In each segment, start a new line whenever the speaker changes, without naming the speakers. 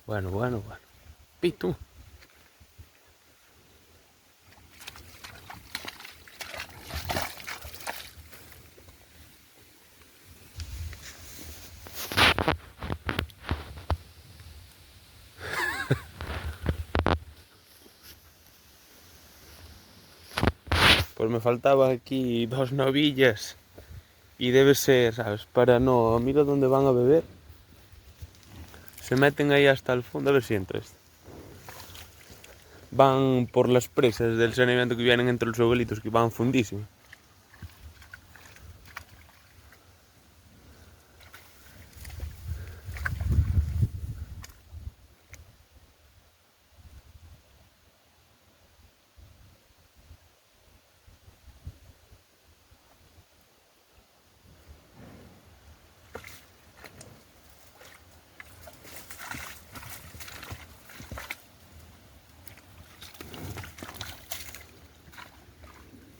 Bueno. Pitu. Pues me faltaban aquí 2 novillas y debe ser, ¿sabes? Para no, mira dónde van a beber. Se meten ahí hasta el fondo, a ver si entra esto. Van por las presas del saneamiento que vienen entre los abuelitos, que van fundísimos.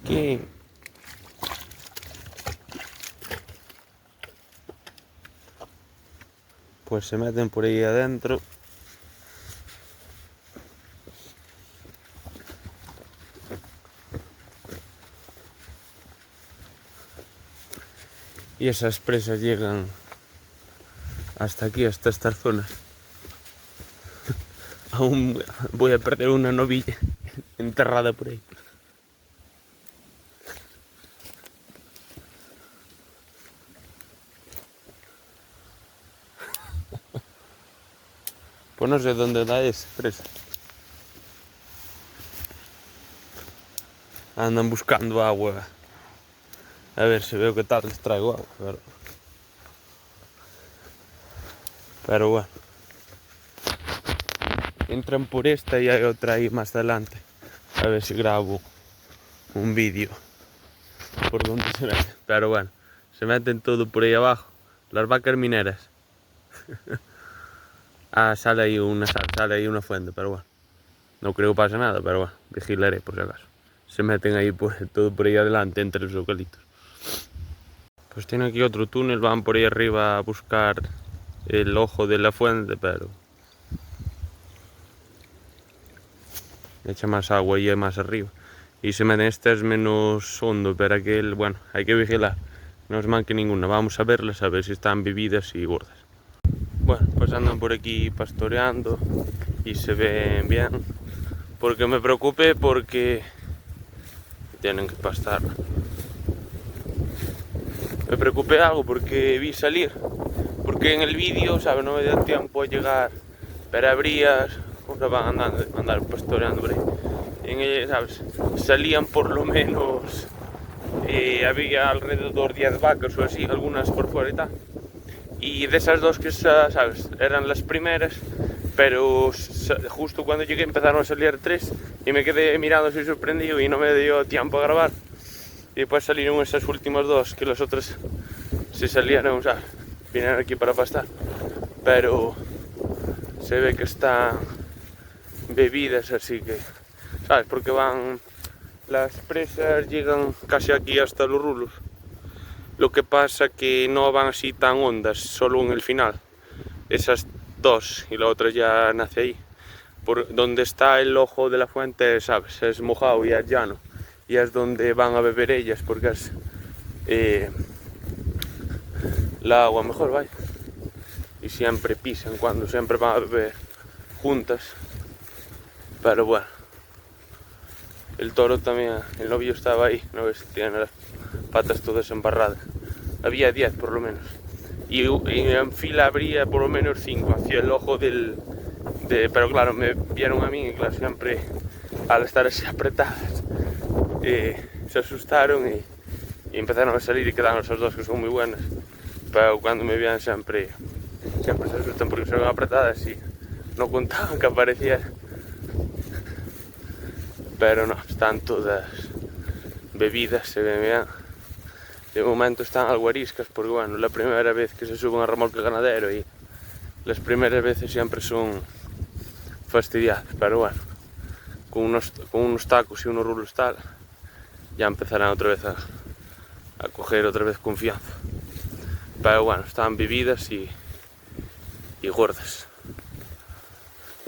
¿Qué? Pues se meten por ahí adentro. Y esas presas llegan hasta aquí, hasta estas zonas. Aún voy a perder una novilla enterrada por ahí. Pues no sé dónde da esa presa. Andan buscando agua. A ver si veo qué tal les traigo agua. Pero bueno. Entran por esta y hay otra ahí más adelante. A ver si grabo un vídeo por donde se meten. Pero bueno, se meten todo por ahí abajo. Las vacas mineras. Sale ahí una fuente, pero bueno. No creo que pase nada, pero bueno, vigilaré por si acaso. Se meten ahí todo por ahí adelante entre los eucaliptos. Pues tiene aquí otro túnel, van por ahí arriba a buscar el ojo de la fuente, pero echa más agua y hay más arriba. Y se meten, este es menos hondo, pero aquel, bueno, hay que vigilar. No os manque ninguna, vamos a verlas a ver si están vividas y gordas. Bueno, pues andan por aquí pastoreando y se ven bien. Porque me preocupé porque tienen que pastar. Me preocupé algo porque vi salir. Porque en el vídeo, ¿sabes? No me dio tiempo a llegar. Pero habrías, ahora van a andar pastoreando por ahí. En ella, ¿sabes? Salían por lo menos, había alrededor 10 vacas o así, algunas por fuera y tal. Y de esas dos que, ¿sabes? Eran las primeras, pero justo cuando llegué empezaron a salir 3 y me quedé mirando así sorprendido y no me dio tiempo a grabar. Y después salieron esas últimas 2, que las otras se salieron, ¿sabes? Vinieron aquí para pastar. Pero se ve que están bebidas, así que, ¿sabes? Porque las presas llegan casi aquí hasta los rulos. Lo que pasa que no van así tan hondas, solo en el final. Esas 2 y la otra ya nace ahí. Por donde está el ojo de la fuente, ¿sabes? Es mojado y es llano. Y es donde van a beber ellas, porque es la agua mejor, vaya. Y siempre pisan siempre van a beber juntas. Pero bueno, el toro también, el novio estaba ahí, ¿no ves? Tiene las patas todas embarradas. Había 10 por lo menos. Y en fila habría por lo menos 5 hacia el ojo pero claro, me vieron a mí y claro, siempre al estar así apretadas se asustaron y empezaron a salir y quedaron esas 2 que son muy buenas. Pero cuando me veían siempre se asustan porque son apretadas y no contaban que apareciera. Pero no, están todas bebidas, se ven bien. De momento están algo ariscas porque bueno, la primera vez que se suben a remolque ganadero y las primeras veces siempre son fastidiadas, pero bueno, con unos tacos y unos rulos tal, ya empezarán otra vez a coger otra vez confianza. Pero bueno, están bebidas y gordas.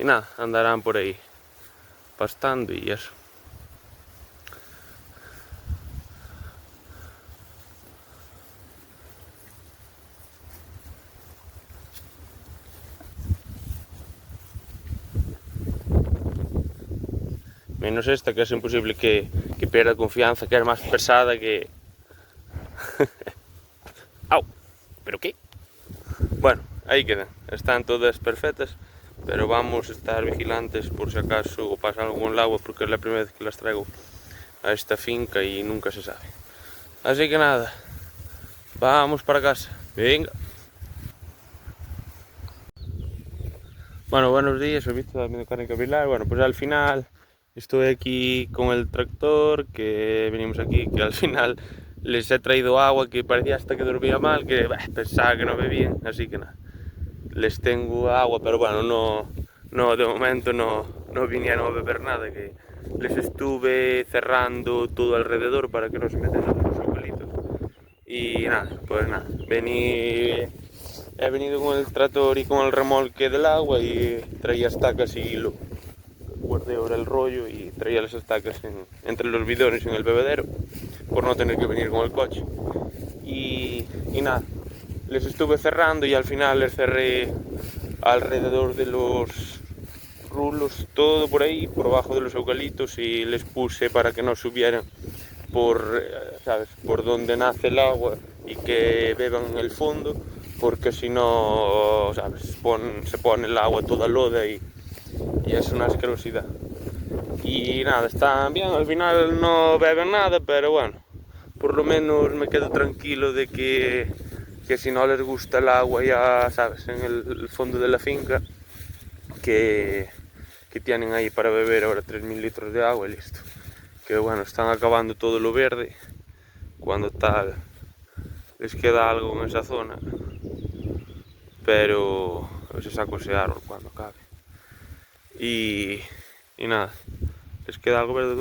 y nada, andarán por ahí pastando y eso. Menos esta, que es imposible que pierda confianza, que es más pesada que... ¡Au! ¿Pero qué? Bueno, ahí quedan. Están todas perfectas, pero vamos a estar vigilantes por si acaso pasa algo con el agua, porque es la primera vez que las traigo a esta finca y nunca se sabe. Así que nada, vamos para casa. Venga. Bueno, buenos días, soy Víctor de Mecánica Pilar. Bueno, pues al final estoy aquí con el tractor, que venimos aquí, que al final les he traído agua, que parecía hasta que dormía mal, que pensaba que no bebían, así que nada. Les tengo agua, pero bueno, no de momento no vinieron a beber nada, que les estuve cerrando todo alrededor para que no se metieran los eucaliptos. Y nada, pues nada, he venido con el tractor y con el remolque del agua y traía estacas y lo guardé ahora el rollo y traía las estacas entre los bidones en el bebedero por no tener que venir con el coche. Y nada, les estuve cerrando y al final les cerré alrededor de los rulos, todo por ahí, por abajo de los eucaliptos, y les puse para que no subieran por, ¿sabes?, por donde nace el agua y que beban en el fondo, porque si no, ¿sabes?, se pone el agua toda loda y es una asquerosidad. Y nada, están bien, al final no beben nada, pero bueno, por lo menos me quedo tranquilo de que si no les gusta el agua, ya sabes, en el fondo de la finca, que tienen ahí para beber ahora 3000 litros de agua y listo. Que bueno, están acabando todo lo verde, cuando tal les queda algo en esa zona, pero a ver si saco ese árbol cuando acabe. Y nada, les queda algo verde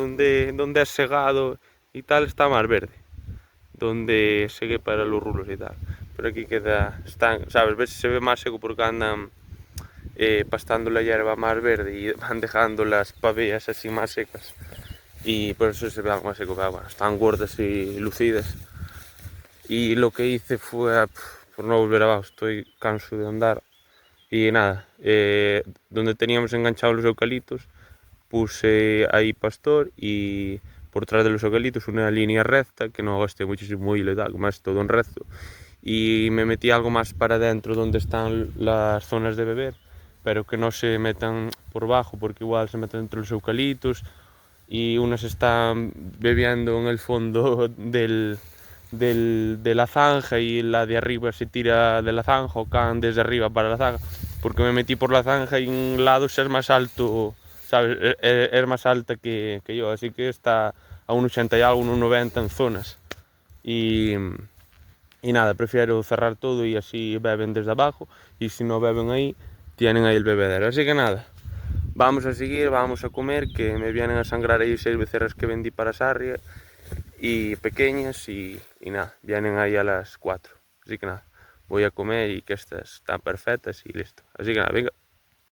donde es segado y tal, está más verde, donde segue para los rulos y tal. Pero aquí queda, están, ¿sabes? ¿Ves? Se ve más seco porque andan pastando la hierba más verde y van dejando las paveas así más secas. Y por eso se ve algo más seco, pero bueno, están gordas y lucidas. Y lo que hice fue, por no volver abajo, estoy canso de andar. Y nada, donde teníamos enganchados los eucaliptos, puse ahí pastor y por detrás de los eucaliptos una línea recta, que no gaste muchísimo hilo y tal, como es todo en recto. Y me metí algo más para adentro donde están las zonas de beber, pero que no se metan por bajo, porque igual se meten entre los eucaliptos y unas están bebiendo en el fondo de la zanja y la de arriba se tira de la zanja o caen desde arriba para la zanja, porque me metí por la zanja y en un lado es más alto, ¿sabes? Es más alta que yo, así que está a un 80 y algo, un 90 en zonas. Y nada, prefiero cerrar todo y así beben desde abajo, y si no beben ahí, tienen ahí el bebedero. Así que nada, vamos a seguir, vamos a comer, que me vienen a sangrar ahí 6 becerras que vendí para Sarria y pequeñas, y nada, vienen ahí a las 4. Así que nada, voy a comer y que estas están perfectas y listo. Así que nada, venga.